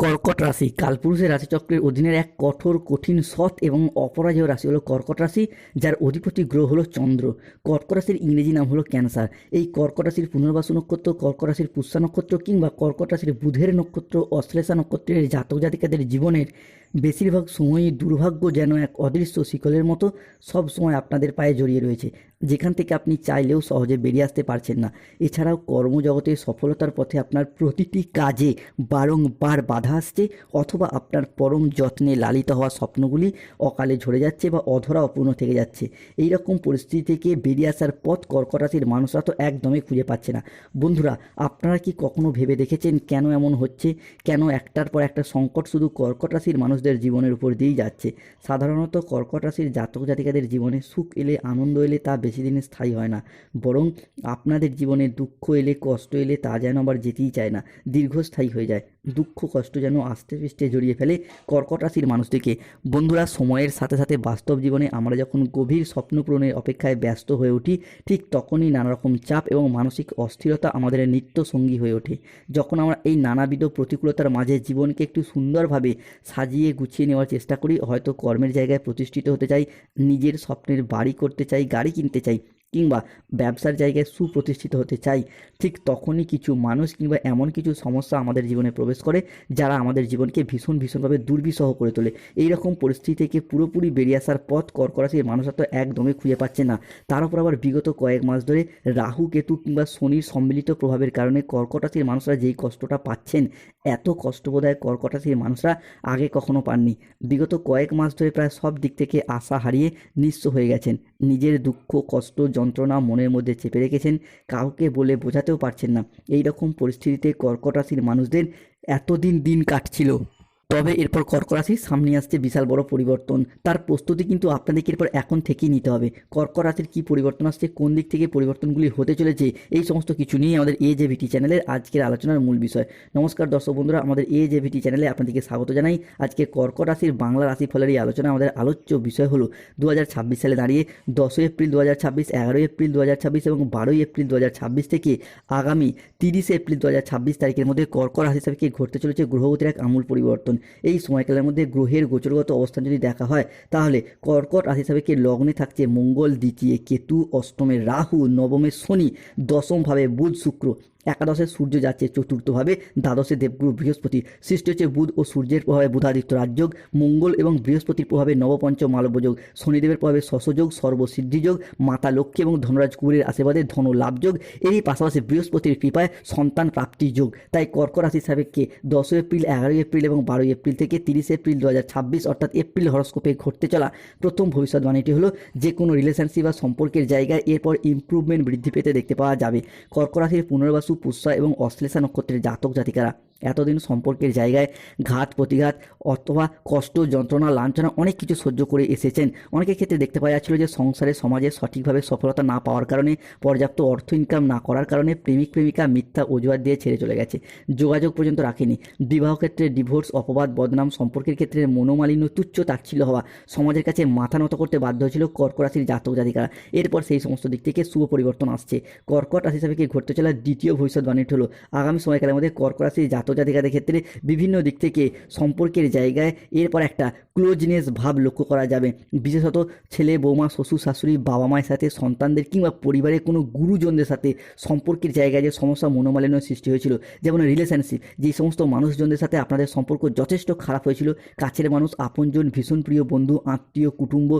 কর্কট রাশি কালপুরুষের রাশিচক্রের অধীনের এক কঠোর, কঠিন, সৎ এবং অপরাজেয় রাশি হলো কর্কট রাশি, যার অধিপতি গ্রহ হলো চন্দ্র। কর্কট রাশির ইংরেজি নাম হলো ক্যান্সার। এই কর্কট রাশির পুনর্বাসু নক্ষত্র, কর্কট রাশির পুষ্যা নক্ষত্র কিংবা কর্কট রাশির বুধের নক্ষত্র, অশ্লেষা নক্ষত্রের জাতক জাতিকাদের জীবনের বেশিরভাগ সময়ই দুর্ভাগ্য যেন এক অদৃশ্য শিকলের মতো সব সময় আপনাদের পায়ে জড়িয়ে রয়েছে, যেখান থেকে আপনি চাইলেও সহজে বেরিয়ে আসতে পারছেন না। এছাড়াও কর্মজগতে সফলতার পথে আপনার প্রতিটি কাজে বারংবার বাধা আসছে, অথবা আপনার পরম যত্নে লালিত হওয়া স্বপ্নগুলি অকালে ঝরে যাচ্ছে বা অধরা অপূর্ণ থেকে যাচ্ছে। এই রকম পরিস্থিতি থেকে বেরিয়ে আসার পথ কর্কট রাশির মানুষরা তো একদমই খুঁজে পাচ্ছে না। বন্ধুরা, আপনারা কি কখনো ভেবে দেখেছেন কেন এমন হচ্ছে? কেন একটার পর একটা সংকট শুধু কর্কট রাশির মানুষদের জীবনের উপর দিয়েই যাচ্ছে? সাধারণত কর্কট রাশির জাতক জাতিকাদের জীবনে সুখ এলে, আনন্দ এলে তা বেশি দিন স্থায়ী হয় না, বরং আপনাদের জীবনে দুঃখ এলে, কষ্ট এলে তা যেন আবার যেতেই চায় না, দীর্ঘস্থায়ী হয়ে যায়। দুঃখ কষ্ট যেন আস্তে পৃষ্ঠে জড়িয়ে ফেলে কর্কট রাশির মানুষটিকে। বন্ধুরা, সময়ের সাথে সাথে বাস্তব জীবনে আমরা যখন গভীর স্বপ্ন পূরণের অপেক্ষায় ব্যস্ত হয়ে উঠি, ঠিক তখনই নানা রকম চাপ এবং মানসিক অস্থিরতা আমাদের নিত্য সঙ্গী হয়ে ওঠে। যখন আমরা এই নানাবিধ প্রতিকূলতার মাঝে জীবনকে একটু সুন্দরভাবে সাজিয়ে গুছিয়ে নেওয়ার চেষ্টা করি, হয়তো কর্মের জায়গায় প্রতিষ্ঠিত হতে চাই, নিজের স্বপ্নের বাড়ি করতে চাই, গাড়ি কিনতে চাই, কিংবা ব্যবসার জায়গায় সুপ্রতিষ্ঠিত হতে চাই, ঠিক তখনই কিছু মানুষ কিংবা এমন কিছু সমস্যা আমাদের জীবনে প্রবেশ করে, যারা আমাদের জীবনকে ভীষণভাবে দুর্বিষহ করে তোলে। এই রকম পরিস্থিতি থেকে পুরোপুরি বেরিয়ে আসার পথ কর্কট রাশির মানুষরা তো একদমই খুঁজে পাচ্ছে না। তার উপর আবার বিগত কয়েক মাস ধরে রাহু, কেতু কিংবা শনির সম্মিলিত প্রভাবের কারণে কর্কট রাশির মানুষরা যেই কষ্টটা পাচ্ছেন, এত কষ্ট বোধহয় কর্কট রাশির মানুষরা আগে কখনো পাননি। বিগত কয়েক মাস ধরে প্রায় সব দিক থেকে আশা হারিয়ে নিঃস্ব হয়ে গেছেন। নিজের দুঃখ, কষ্ট, যন্ত্রণা মনের মধ্যে চেপে রেখেছেন, কাউকে বলে বোঝাতেও পারছেন না। এই রকম পরিস্থিতিতে কর্কট রাশির মানুষদের এতদিন দিন কাটছিল। তবে এরপর কর্কট রাশির সামনে আসছে বিশাল বড় পরিবর্তন। তার প্রস্তুতি কিন্তু আপনাদেরকে এরপর এখন থেকেই নিতে হবে। কর্কট রাশির কী পরিবর্তন আসছে, কোন দিক থেকে পরিবর্তনগুলি হতে চলেছে, এই সমস্ত কিছু নিয়ে আমাদের AJVT চ্যানেলের আজকের আলোচনার মূল বিষয়। নমস্কার দর্শক বন্ধুরা, আমাদের AJVT চ্যানেলে আপনাদেরকে স্বাগত জানাই। আজকে কর্কট রাশির বাংলা রাশিফলের এই আলোচনা, আমাদের আলোচ্য বিষয় হলো 2026 সালে দাঁড়িয়ে 10 এপ্রিল 2026, 11 এপ্রিল 2026 এবং 12 এপ্রিল 2026 থেকে আগামী 30 এপ্রিল 2026 তারিখের মধ্যে কর্কট রাশি সাপেক্ষে ঘটতে চলেছে গ্রহগতির এক আমূল পরিবর্তন। এই সময়কালের মধ্যে গ্রহের গোচরগত অবস্থান যদি দেখা হয়, তাহলে কর্কট রাশি সাপেক্ষে লগ্নে থাকছে মঙ্গল, দ্বিতীয় কেতু, অষ্টমে রাহু, নবমে শনি, দশমভাবে বুধ শুক্র, একাদশে সূর্য যাচ্ছে চতুর্থভাবে, দ্বাদশে দেবগুরু বৃহস্পতি, সৃষ্টি হচ্ছে বুধ ও সূর্যের প্রভাবে বুধাদিত্য রাজযোগ, মঙ্গল এবং বৃহস্পতির প্রভাবে নবপঞ্চ মালব্যযোগ, শনিদেবের প্রভাবে শশযোগ, সর্বসিদ্ধিযোগ, মাতা লক্ষ্মী এবং ধনরাজ কুবেরের আশীর্বাদে ধন লাভযোগ, এরই পাশাপাশি বৃহস্পতির কৃপায় সন্তান প্রাপ্তি যোগ। তাই কর্কট রাশির সাপেক্ষে 10 এপ্রিল, 11 এপ্রিল এবং 12 এপ্রিল থেকে 30 এপ্রিল 2026 অর্থাৎ এপ্রিল হরস্কোপে ঘটতে চলা প্রথম ভবিষ্যৎবাণীটি হলো, যে কোনো রিলেশনশিপ বা সম্পর্কের জায়গায় এরপর ইমপ্রুভমেন্ট বৃদ্ধি পেতে দেখতে পাওয়া যাবে। কর্কট রাশির পুনর্বাসু, পুষ্যা এবং অশ্লেষা নক্ষত্রের জাতক জাতিকারা এতদিন সম্পর্কের জায়গায় ঘাত প্রতিঘাত অথবা কষ্ট, যন্ত্রণা, লাঞ্ছনা অনেক কিছু সহ্য করে এসেছেন। অনেকের ক্ষেত্রে দেখতে পাওয়া যাচ্ছিল যে সংসারে, সমাজে সঠিকভাবে সফলতা না পাওয়ার কারণে, পর্যাপ্ত অর্থ ইনকাম না করার কারণে প্রেমিক প্রেমিকা মিথ্যা অজুহাত দিয়ে ছেড়ে চলে গেছে, যোগাযোগ পর্যন্ত রাখেনি। বিবাহ ক্ষেত্রে ডিভোর্স, অপবাদ, বদনাম, সম্পর্কের ক্ষেত্রে মনোমালিন্য, তুচ্ছ তাচ্ছিল্য হওয়া, সমাজের কাছে মাথা নত করতে বাধ্য হয়েছিল কর্কট রাশির জাতক জাতিকারা। এরপর সেই সমস্ত দিক থেকে শুভ পরিবর্তন আসছে। কর্কট রাশি সাপেক্ষে ঘটতে চলা দ্বিতীয় ভবিষ্যৎবাণীটি হলো, আগামী সময়কালের মধ্যে কর্কট রাশির জাতক জাতিকাদের ক্ষেত্রে বিভিন্ন দিক থেকে সম্পর্কের জায়গায় এরপর একটা ক্লোজনেস ভাব লক্ষ্য করা যাবে। বিশেষত ছেলে, বৌমা, শ্বশুর শাশুড়ি, বাবা মায়ের সাথে, সন্তানদের কিংবা পরিবারের কোনো গুরুজনদের সাথে সম্পর্কের জায়গায় যে সমস্যা, মনোমালিন্য সৃষ্টি হয়েছিল, যেমন রিলেশনশিপ, যে সমস্ত মানুষজনদের সাথে আপনাদের সম্পর্ক যথেষ্ট খারাপ হয়েছিল, কাছের মানুষ, আপনজন, ভীষণ প্রিয় বন্ধু, আত্মীয়, কুটুম্ব,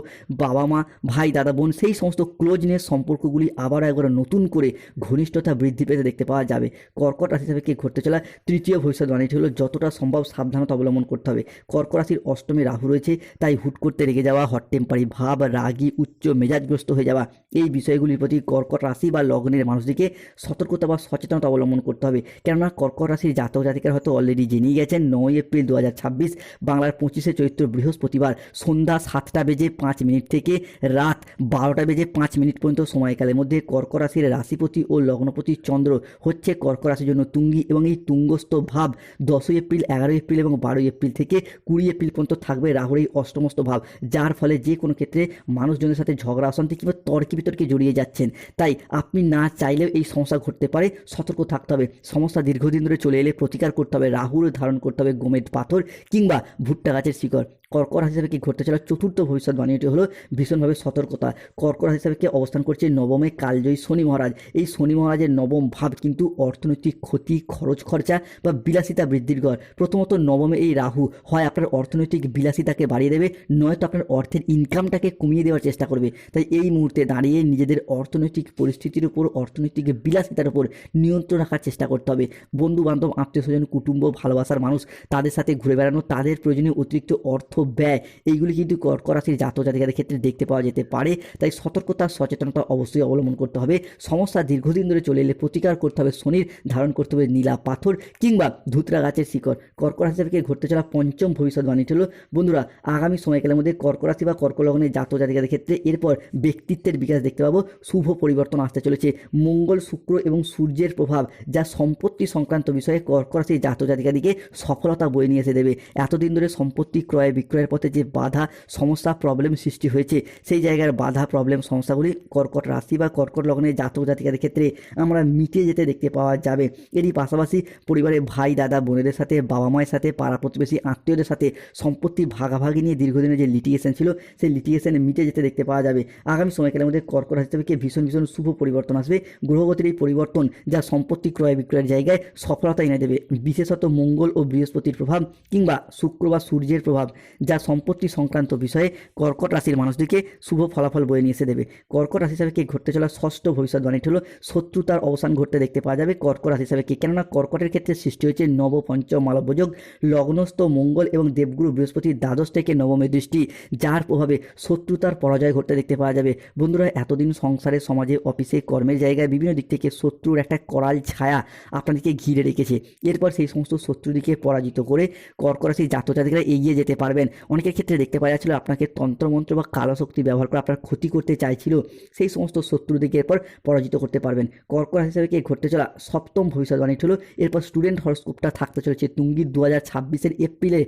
বাবা মা, ভাই, দাদা, বোন, সেই সমস্ত ক্লোজনেস সম্পর্কগুলি আবার একবার নতুন করে ঘনিষ্ঠতা বৃদ্ধি পেতে দেখতে পাওয়া যাবে। কর্কট রাশি সাপেক্ষে ঘটতে চলা তৃতীয় ভবিষ্যৎবাণীটি হলো, যতটা সম্ভব সাবধানতা অবলম্বন করতে হবে। কর্কট রাশির অষ্টমে রাহু রয়েছে, তাই হুট করতে রেগে যাওয়া, হট টেম্পারি ভাব, রাগী, উচ্চ মেজাজগ্রস্ত হয়ে যাওয়া, এই বিষয়গুলির প্রতি কর্কট রাশি বা লগ্নের মানুষটিকে সতর্কতা বা সচেতনতা অবলম্বন করতে হবে। কেননা কর্কট রাশির জাতক জাতিকারা হয়তো অলরেডি জেনেই গেছেন, 9 এপ্রিল 2026 বাংলার 25শে চৈত্র বৃহস্পতিবার সন্ধ্যা 7টা বেজে 5 মিনিট থেকে রাত 12টা বেজে 5 মিনিট পর্যন্ত সময়কালের মধ্যে কর্কট রাশির রাশিপতি ও লগ্নপতি চন্দ্র হচ্ছে কর্কট রাশির জন্য তুঙ্গি, এবং এই তুঙ্গস্থ ভাব 10ই এপ্রিল, 11ই এপ্রিল এবং 12ই এপ্রিল থেকে 20 এপ্রিল পর্যন্ত থাকবে রাহুর এই অষ্টমস্ত ভাব, যার ফলে যে কোনো ক্ষেত্রে মানুষজনের সাথে ঝগড়া অশান্তি কিংবা তর্কে বিতর্কে জড়িয়ে যাচ্ছেন। তাই আপনি না চাইলেও এই সমস্যা ঘটতে পারে, সতর্ক থাকতে হবে। সমস্যা দীর্ঘদিন ধরে চলে এলে প্রতিকার করতে হবে, রাহুর ধারণ করতে হবে গোমেদ পাথর কিংবা ভুট্টা গাছের শিকড়। কর্কট রাশি হিসাবে কি ঘটতে চলা চতুর্থ ভবিষ্যৎবাণীটি হলো ভীষণভাবে সতর্কতা। কর্কট রাশি হিসাবে কি অবস্থান করছে নবমে কালজয়ী শনি মহারাজ। এই শনি মহারাজের নবম ভাব কিন্তু অর্থনৈতিক ক্ষতি, খরচ খরচা বা বিলাসিতা বৃদ্ধির ঘর। প্রথমত নবমে এই রাহু হয় আপনার অর্থনৈতিক বিলাসিতাকে বাড়িয়ে দেবে, নয়তো আপনার অর্থের ইনকামটাকে কমিয়ে দেওয়ার চেষ্টা করবে। তাই এই মুহূর্তে দাঁড়িয়ে নিজেদের অর্থনৈতিক পরিস্থিতির উপর, অর্থনৈতিক বিলাসিতার উপর নিয়ন্ত্রণ রাখার চেষ্টা করতে হবে। বন্ধু বান্ধব, আত্মীয় স্বজন, কুটুম্ব, ভালোবাসার মানুষ, তাদের সাথে ঘুরে বেড়ানো, তাদের প্রয়োজনীয় অতিরিক্ত অর্থ ব্যয়, এইগুলি কিন্তু কর্কট রাশির জাতক জাতিকাদের ক্ষেত্রে দেখতে পাওয়া যেতে পারে। তাই সতর্কতা, সচেতনতা অবশ্যই অবলম্বন করতে হবে। সমস্যা দীর্ঘদিন ধরে চলে এলে প্রতিকার করতে হবে, শনির ধারণ করতে হবে নীলা পাথর কিংবা ধুতরা গাছের শিকড়। কর্কট রাশি থেকে ঘটতে চলা পঞ্চম ভবিষ্যৎবাণীটি হলো বন্ধুরা আগামী সময়কালের মধ্যে কর্কট রাশি বা কর্কট লগ্নের জাতক জাতিকাদের ক্ষেত্রে এরপর ব্যক্তিত্বের বিকাশ দেখতে পাবো, শুভ পরিবর্তন আসতে চলেছে। মঙ্গল, শুক্র এবং সূর্যের প্রভাব যা সম্পত্তি সংক্রান্ত বিষয়ে কর্কট রাশির জাতক জাতিকাদিকে সফলতা বয়ে নিয়ে এসে দেবে। এতদিন ধরে সম্পত্তি ক্রয় বিক্রয়ের পথে যে বাধা, সমস্যা, প্রবলেম সৃষ্টি হয়েছে, সেই জায়গার বাধা, প্রবলেম, সমস্যাগুলি কর্কট রাশি বা কর্কট লগ্নের জাতক জাতিকাদের ক্ষেত্রে আমরা মিটে যেতে দেখতে পাওয়া যাবে। এরই পাশাপাশি পরিবারের ভাই, দাদা, বোনেদের সাথে, বাবা মায়ের সাথে, পাড়া প্রতিবেশী, আত্মীয়দের সাথে সম্পত্তি ভাগাভাগি নিয়ে দীর্ঘদিনের যে লিটিগেশন ছিল, সেই লিটিগেশন মিটে যেতে দেখতে পাওয়া যাবে। আগামী সময়কালের মধ্যে কর্কট রাশি থেকে ভীষণ ভীষণ শুভ পরিবর্তন আসবে। গ্রহগতির এই পরিবর্তন যা সম্পত্তি ক্রয় বিক্রয়ের জায়গায় সফলতা এনে দেবে। বিশেষত মঙ্গল ও বৃহস্পতির প্রভাব কিংবা শুক্র বা সূর্যের প্রভাব যা সম্পত্তি সংক্রান্ত বিষয়ে কর্কট রাশির মানুষদেরকে শুভ ফলাফল বয়ে নিয়ে এসে দেবে। কর্কট রাশি হিসাবে কি ঘটতে চলা ষষ্ঠ ভবিষ্যৎবাণীটি হলো শত্রুতার অবসান ঘটতে দেখতে পাওয়া যাবে কর্কট রাশি হিসাবে কি। কেননা কর্কটের ক্ষেত্রে সৃষ্টি হয়েছে নব পঞ্চম মালব্যযোগ, লগ্নস্থ মঙ্গল এবং দেবগুরু বৃহস্পতির দ্বাদশ থেকে নবমে দৃষ্টি, যার প্রভাবে শত্রুতার পরাজয় ঘটতে দেখতে পাওয়া যাবে। বন্ধুরা এতদিন সংসারে, সমাজে, অফিসে, কর্মের জায়গায় বিভিন্ন দিক থেকে শত্রুর একটা করাল ছায়া আপনাদেরকে ঘিরে রেখেছে। এরপর সেই সমস্ত শত্রুদিকে পরাজিত করে কর্কট রাশির জাতক জাতিকারা এগিয়ে যেতে পারবেন। অনেকের ক্ষেত্রে দেখতে পাওয়া যাচ্ছিল আপনাকে তন্ত্রমন্ত্র বা কালো শক্তি ব্যবহার করে আপনার ক্ষতি করতে চাইছিল, সেই সমস্ত শত্রুদিকে এরপর পরাজিত করতে পারবেন। কর্কট রাশি হিসেবে কি ঘটতে চলা সপ্তম ভবিষ্যৎবাণী হলো এরপর স্টুডেন্ট হরস্কোপটা থাকতে চলেছে তুঙ্গির 2026 এপ্রিলে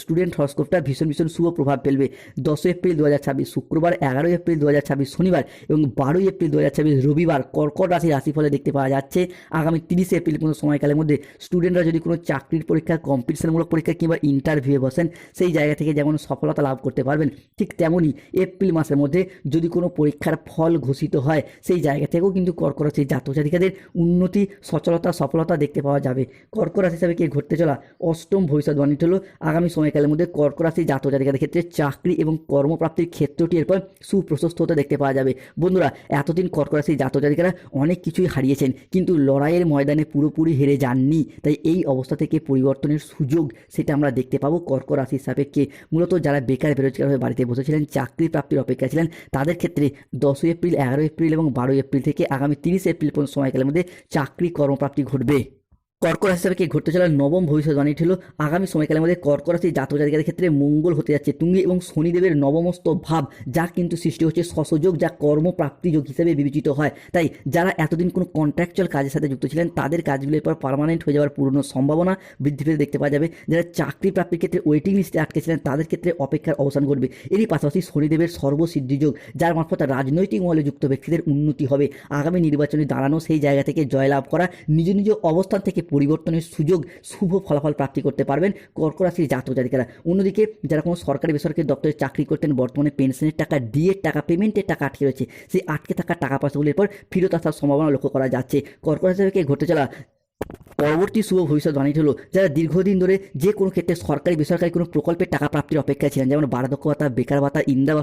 স্টুডেন্ট হরস্কোপটা ভীষণ ভীষণ শুভ প্রভাব ফেলবে। 10 এপ্রিল 2026 শুক্রবার, 11 এপ্রিল 2026 শনিবার এবং 12 এপ্রিল 2026 রবিবার কর্কট রাশির রাশিফলে দেখতে পাওয়া যাচ্ছে আগামী 30 এপ্রিল পর্যন্ত সময়কালের মধ্যে স্টুডেন্টরা যদি কোনো চাকরির পরীক্ষা, কম্পিটিশনমূলক পরীক্ষা কিংবা ইন্টারভিউয়ে বসেন, সেই জায়গা থেকে যেমন সফলতা লাভ করতে পারবেন, ঠিক তেমনই এপ্রিল মাসের মধ্যে যদি কোনো পরীক্ষার ফল ঘোষিত হয়, সেই জায়গা থেকেও কিন্তু কর্কট রাশির জাতক জাতিকাদের উন্নতি, সচলতা, সফলতা দেখতে পাওয়া যাবে। কর্কট রাশি হিসাবে কি ঘটতে চলা অষ্টম ভবিষ্যৎবাণীটি হলো আগামী সময়কালের মধ্যে কর্কট রাশির জাতক জাতিকাদের ক্ষেত্রে চাকরি এবং কর্মপ্রাপ্তির ক্ষেত্রটি এরপর সুপ্রশস্ত হতে দেখতে পাওয়া যাবে। বন্ধুরা এতদিন কর্কট রাশির জাতক জাতিকারা অনেক কিছুই হারিয়েছেন, কিন্তু লড়াইয়ের ময়দানে পুরোপুরি হেরে যাননি। তাই এই অবস্থা থেকে পরিবর্তনের সুযোগ সেটা আমরা দেখতে পাবো কর্কট রাশির সাপেক্ষে। মূলত যারা বেকার বেরোজগার হয়ে বাড়িতে বসেছিলেন, চাকরি প্রাপ্তির অপেক্ষা ছিলেন, তাদের ক্ষেত্রে 10 এপ্রিল, 11 এপ্রিল এবং 12 এপ্রিল থেকে আগামী 30 এপ্রিল পর্যন্ত সময়কালের মধ্যে চাকরি কর্মপ্রাপ্তি ঘটবে। কর্কট রাশি হিসাবে কি ঘটতে চলা নবম ভবিষ্যৎবাণীটি হলো আগামী সময়কালের মধ্যে কর্কট রাশির জাতক জাতিকাদের ক্ষেত্রে মঙ্গল হতে যাচ্ছে তুঙ্গি এবং শনিদেবের নবমস্ত ভাব, যা কিন্তু সৃষ্টি হচ্ছে শশযোগ, যা কর্মপ্রাপ্তি যোগ হিসেবে বিবেচিত হয়। তাই যারা এতদিন কোনো কন্ট্রাকচুয়াল কাজের সাথে যুক্ত ছিলেন, তাদের কাজগুলোর পর পার্মানেন্ট হয়ে যাওয়ার পূর্ণ সম্ভাবনা বৃদ্ধি পেতে দেখতে পাওয়া যাবে। যারা চাকরি প্রাপ্তির ক্ষেত্রে ওয়েটিং লিস্টে আটকে ছিলেন, তাদের ক্ষেত্রে অপেক্ষার অবসান ঘটবে। এরই পাশাপাশি শনিদেবের সর্বসিদ্ধিযোগ, যার মারফত রাজনৈতিক মহলে যুক্ত ব্যক্তিদের উন্নতি হবে, আগামী নির্বাচনে দাঁড়ানো, সেই জায়গা থেকে জয়লাভ করা, নিজ নিজ অবস্থান থেকে পরিবর্তনের সুযোগ, শুভ ফলাফল প্রাপ্তি করতে পারবেন কর্কট রাশির জাতক জাতিকারা। অন্যদিকে যারা কোনো সরকারি বেসরকারি দপ্তরে চাকরি করতেন, বর্তমানে পেনশনের টাকা, ডিএর টাকা, পেমেন্টের টাকা আটকে রয়েছে, সেই আটকে থাকা টাকা পয়সাগুলির পর ফেরত আসার সম্ভাবনা লক্ষ্য করা যাচ্ছে। কর্কট রাশি থেকে ঘটতে চলা পরবর্তী শুভ ভবিষ্যৎবাণীটি হলো যারা দীর্ঘদিন ধরে যে কোনো ক্ষেত্রে সরকারি বেসরকারি কোনো প্রকল্পের টাকা প্রাপ্তির অপেক্ষায় ছিলেন, যেমন বার্ধক্য ভাতা, বেকার ভাতা, ইন্দিরা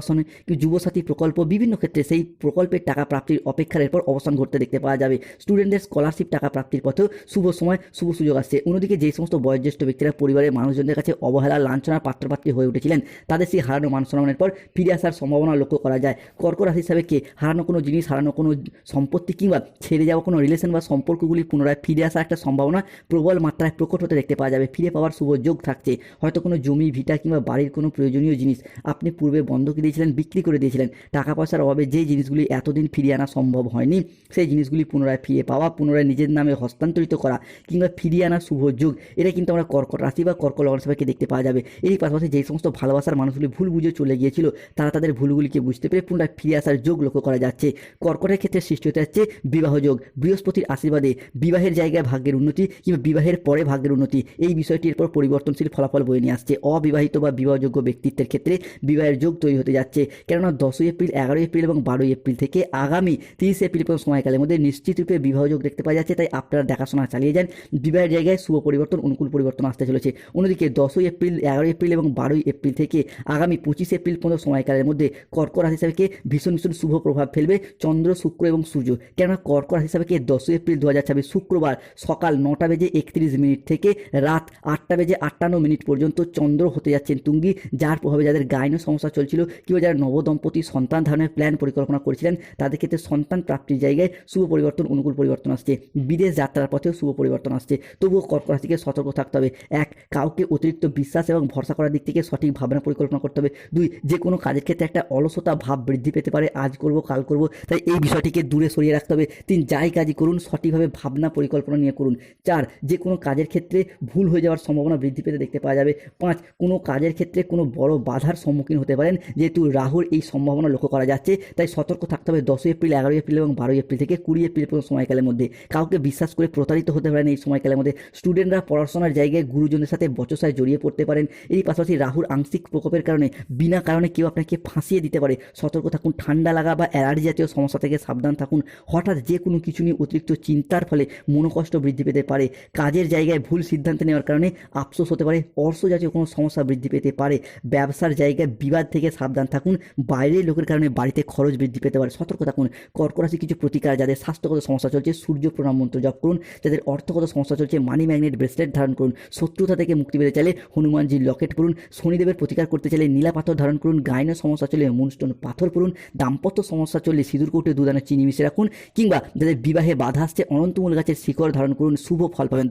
যুবসাথী প্রকল্প, বিভিন্ন ক্ষেত্রে সেই প্রকল্পের টাকা প্রাপ্তির অপেক্ষার এরপর অবসান ঘটতে দেখতে পাওয়া যাবে। স্টুডেন্টদের স্কলারশিপ টাকা প্রাপ্তির পথেও শুভ সময়, শুভ সুযোগ আসছে। অন্যদিকে যে সমস্ত বয়োজ্যেষ্ঠ ব্যক্তিরা পরিবারের মানুষজনদের কাছে অবহেলা, লাঞ্ছনার পাত্রপাত্রী হয়ে উঠেছিলেন, তাদের সেই হারানো মান সম্মানের পর ফিরে আসার সম্ভাবনা লক্ষ্য করা যায়। কর্কট রাশি হিসাবে কে হারানো কোনো জিনিস, হারানো কোনো সম্পত্তি কিংবা ছেড়ে যাওয়া কোনো রিলেশন বা সম্পর্কগুলি পুনরায় ফিরে আসা একটা সম্ভাবনা প্রবল মাত্রায় প্রকট হতে দেখতে পাওয়া যাবে। ফিরে পাওয়ার শুভ যোগ থাকছে। হয়তো কোনো জমি, ভিটা কিংবা বাড়ির কোনো প্রয়োজনীয় জিনিস আপনি পূর্বে বন্ধকি দিয়েছিলেন, বিক্রি করে দিয়েছিলেন। টাকা পয়সার অভাবে যে জিনিসগুলি এতদিন ফিরিয়ে আনা সম্ভব হয়নি, সেই জিনিসগুলি পুনরায় ফিরে পাওয়া, পুনরায় নিজের নামে হস্তান্তরিত করা কিংবা ফিরিয়ে আনার শুভ যোগ, এটা কিন্তু আমরা কর্কট রাশি বা কর্কট লগ্ন হিসেবে দেখতে পাওয়া যাবে। এরই পাশাপাশি যেই সমস্ত ভালোবাসার মানুষগুলি ভুল বুঝে চলে গিয়েছিল, তারা তাদের ভুলগুলিকে বুঝতে পেরে পুনরায় ফিরে আসার যোগ লক্ষ্য করা যাচ্ছে। কর্কটের ক্ষেত্রে সৃষ্টি হতে যাচ্ছে বিবাহ যোগ। বৃহস্পতির আশীর্বাদে বিবাহের জায়গায় ভাগ্যের উন্নতি কিংবা বিবাহের পরে ভাগ্যের উন্নতি, এই বিষয়টির পর পরিবর্তনশীল ফলাফল বয়ে নিয়ে আসছে। অবিবাহিত বা বিবাহযোগ্য ব্যক্তিত্বের ক্ষেত্রে বিবাহের যোগ তৈরি হতে যাচ্ছে। কেননা 10ই এপ্রিল, 11ই এপ্রিল এবং 12ই এপ্রিল থেকে আগামী 30 এপ্রিল পর্যন্ত সময়কালের মধ্যে নিশ্চিত রূপে বিবাহযোগ দেখতে পাওয়া যাচ্ছে। তাই আপনারা দেখাশোনা চালিয়ে যান, বিবাহের জায়গায় শুভ পরিবর্তন, অনুকূল পরিবর্তন আসতে চলেছে। অন্যদিকে 10ই এপ্রিল, 11ই এপ্রিল এবং 12ই এপ্রিল থেকে আগামী 25 এপ্রিল পর্যন্ত সময়কালের মধ্যে কর্কট রাশি হিসাবে ভীষণ ভীষণ শুভ প্রভাব ফেলবে চন্দ্র, শুক্র এবং সূর্য। কেননা কর্কট রাশি হিসাবে 10ই এপ্রিল 2026 শুক্রবার সকাল 9:31 থেকে রাত 8:58 পর্যন্ত চন্দ্র হতে যাচ্ছেন তুঙ্গি, যার প্রভাবে যাদের গাইনো সমস্যা চলছিল কিংবা যারা নবদম্পতি সন্তান ধারণের প্ল্যান পরিকল্পনা করেছিলেন, তাদের ক্ষেত্রে সন্তান প্রাপ্তির জায়গায় শুভ পরিবর্তন, অনুকূল পরিবর্তন আসছে। বিদেশ যাত্রার পথেও শুভ পরিবর্তন আসছে। তবুও কর্কট রাশিকে সতর্ক থাকতে হবে। 1, কাউকে অতিরিক্ত বিশ্বাস এবং ভরসা করার দিক থেকে সঠিক ভাবনা পরিকল্পনা করতে হবে। 2, যে কোনো কাজের ক্ষেত্রে একটা অলসতা ভাব বৃদ্ধি পেতে পারে, আজ করব কাল করব, তাই এই বিষয়টিকে দূরে সরিয়ে রাখতে হবে। 3, যাই কাজই করুন সঠিকভাবে ভাবনা পরিকল্পনা নিয়ে করুন। 4, যে কোনো কাজের ক্ষেত্রে ভুল হয়ে যাওয়ার সম্ভাবনা বৃদ্ধি পেতে দেখতে পাওয়া যাবে। 5, কোনো কাজের ক্ষেত্রে কোনো বড় বাধার সম্মুখীন হতে পারেন, যেহেতু রাহুর এই সম্ভাবনা লক্ষ্য করা যাচ্ছে। তাই সতর্ক থাকতে হবে 10ই এপ্রিল, 11ই এপ্রিল এবং 12ই এপ্রিল থেকে 20 এপ্রিল পর্যন্ত সময়কালের মধ্যে। কাউকে বিশ্বাস করে প্রতারিত হতে পারেন এই সময়কালের মধ্যে। স্টুডেন্টরা পড়াশোনার জায়গায় গুরুজনদের সাথে বচসায় জড়িয়ে পড়তে পারেন। এরই পাশাপাশি রাহুর আংশিক প্রকোপের কারণে বিনা কারণে কেউ আপনাকে ফাঁসিয়ে দিতে পারে। সতর্ক থাকুন। ঠান্ডা লাগা বা অ্যালার্জি জাতীয় সমস্যা থেকে সাবধান থাকুন। হঠাৎ যে কোনো কিছু নিয়ে অতিরিক্ত চিন্তার ফলে মনোকষ্ট বৃদ্ধি পেতে পারে। কাজের জায়গায় ভুল সিদ্ধান্ত নেওয়ার কারণে আফসোস হতে পারে। অর্থ জাতীয় কোনো সমস্যা বৃদ্ধি পেতে পারে। ব্যবসার জায়গায় বিবাদ থেকে সাবধান থাকুন। বাইরের লোকের কারণে বাড়িতে খরচ বৃদ্ধি পেতে পারে। সতর্ক থাকুন। কর্কট রাশি কিছু প্রতিকার, যাদের স্বাস্থ্যগত সমস্যা চলছে সূর্য প্রণাম মন্ত্র জপ করুন। যাদের অর্থগত সমস্যা চলছে মানি ম্যাগনেট ব্রেসলেট ধারণ করুন। শত্রুতা থেকে মুক্তি পেতে চাইলে হনুমানজির লকেট পড়ুন। শনিদেবের প্রতিকার করতে চাইলে নীলা পাথর ধারণ করুন। গাইনো সমস্যা চলে মুনস্টোন পাথর পড়ুন। দাম্পত্য সমস্যা চললে সিঁদুর কৌটে 2 দানা চিনি মিশিয়ে রাখুন। কিংবা যাদের বিবাহে বাধা আসছে অনন্তমূল গাছের শিকড় ধারণ করুন, শুভ ফল পাবেন।